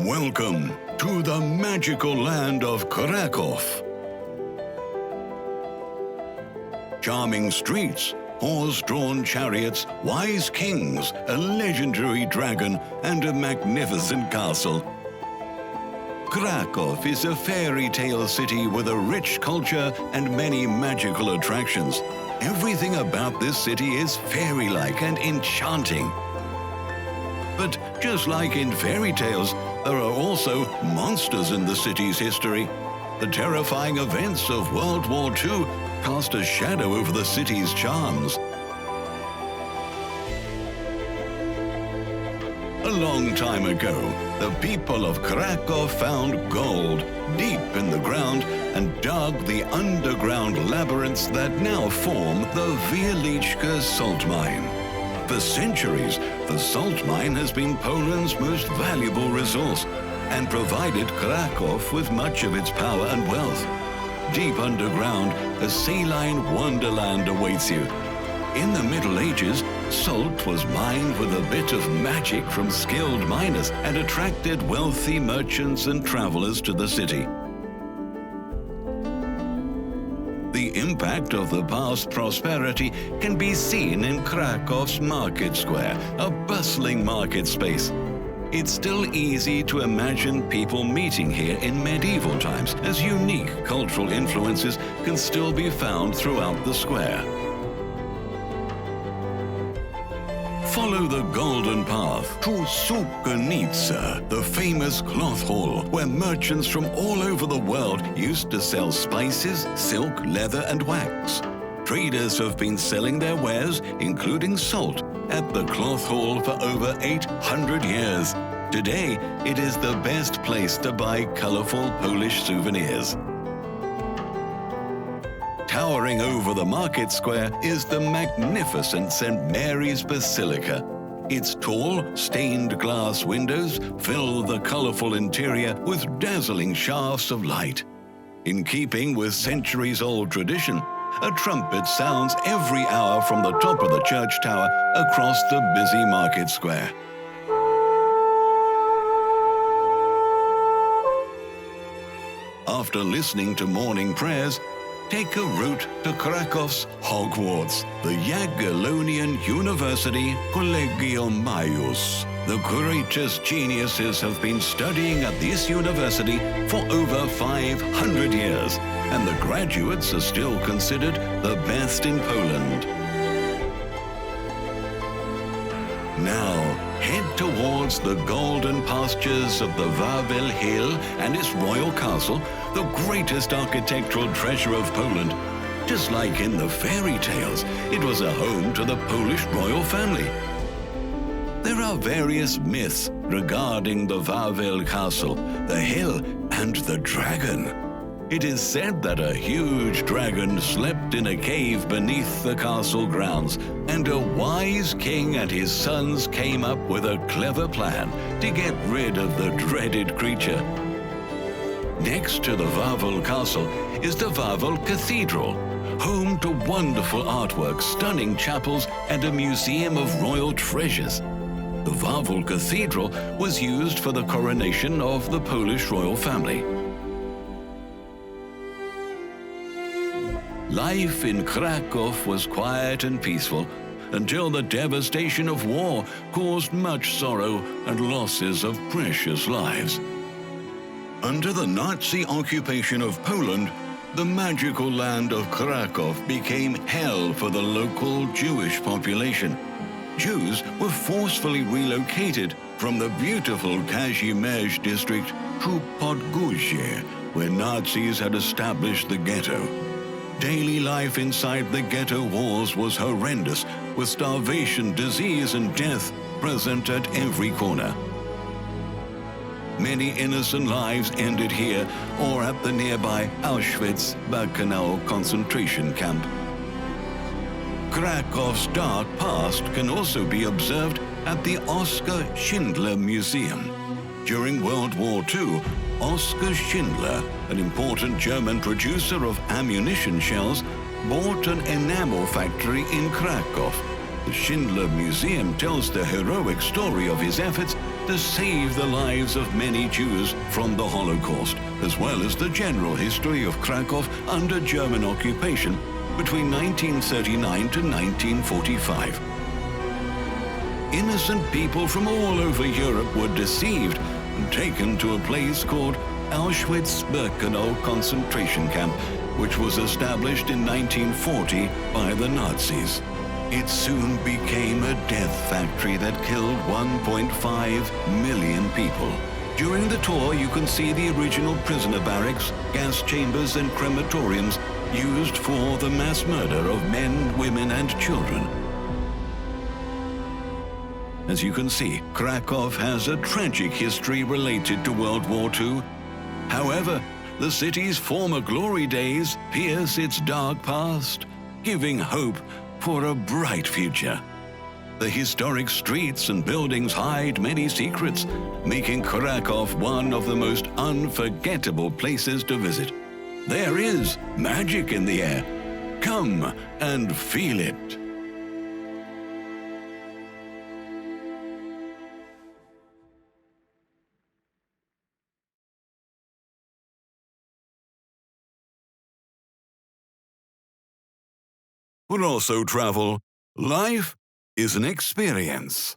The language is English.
Welcome to the magical land of Krakow. Charming streets, horse-drawn chariots, wise kings, a legendary dragon, and a magnificent castle. Krakow is a fairy tale city with a rich culture and many magical attractions. Everything about this city is fairy-like and enchanting. But just like in fairy tales, there are also monsters in the city's history. The terrifying events of World War II cast a shadow over the city's charms. A long time ago, the people of Krakow found gold deep in the ground and dug the underground labyrinths that now form the Wieliczka Salt Mine. For centuries, the salt mine has been Poland's most valuable resource and provided Krakow with much of its power and wealth. Deep underground, a saline wonderland awaits you. In the Middle Ages, salt was mined with a bit of magic from skilled miners and attracted wealthy merchants and travelers to the city. The impact of the past prosperity can be seen in Krakow's market square, a bustling market space. It's still easy to imagine people meeting here in medieval times, as unique cultural influences can still be found throughout the square. Follow the golden path to Sukenica, the famous cloth hall, where merchants from all over the world used to sell spices, silk, leather, and wax. Traders have been selling their wares, including salt, at the cloth hall for over 800 years. Today, it is the best place to buy colorful Polish souvenirs. Towering over the market square is the magnificent St. Mary's Basilica. Its tall, stained glass windows fill the colorful interior with dazzling shafts of light. In keeping with centuries-old tradition, a trumpet sounds every hour from the top of the church tower across the busy market square. After listening to morning prayers, take a route to Krakow's Hogwarts, the Jagiellonian University Collegium Maius. The greatest geniuses have been studying at this university for over 500 years, and the graduates are still considered the best in Poland. Now, head towards the golden pastures of the Wawel Hill and its royal castle, the greatest architectural treasure of Poland. Just like in the fairy tales, it was a home to the Polish royal family. There are various myths regarding the Wawel Castle, the hill, and the dragon. It is said that a huge dragon slept in a cave beneath the castle grounds, and a wise king and his sons came up with a clever plan to get rid of the dreaded creature. Next to the Wawel Castle is the Wawel Cathedral, home to wonderful artwork, stunning chapels, and a museum of royal treasures. The Wawel Cathedral was used for the coronation of the Polish royal family. Life in Krakow was quiet and peaceful until the devastation of war caused much sorrow and losses of precious lives. Under the Nazi occupation of Poland, the magical land of Krakow became hell for the local Jewish population. Jews were forcefully relocated from the beautiful Kazimierz district to Podgórze, where Nazis had established the ghetto. Daily life inside the ghetto walls was horrendous, with starvation, disease, and death present at every corner. Many innocent lives ended here or at the nearby Auschwitz Birkenau Concentration Camp. Krakow's dark past can also be observed at the Oskar Shindler Museum. During World War II, Oskar Shindler, an important German producer of ammunition shells, bought an enamel factory in Krakow. The Shindler Museum tells the heroic story of his efforts to save the lives of many Jews from the Holocaust, as well as the general history of Krakow under German occupation between 1939 to 1945. Innocent people from all over Europe were deceived and taken to a place called Auschwitz Birkenau Concentration Camp, which was established in 1940 by the Nazis. It soon became a death factory that killed 1.5 million people. During the tour, you can see the original prisoner barracks, gas chambers, and crematoriums used for the mass murder of men, women, and children. As you can see, Krakow has a tragic history related to World War II. However, the city's former glory days pierce its dark past, giving hope for a bright future. The historic streets and buildings hide many secrets, making Krakow one of the most unforgettable places to visit. There is magic in the air. Come and feel it. But also travel. Life is an experience.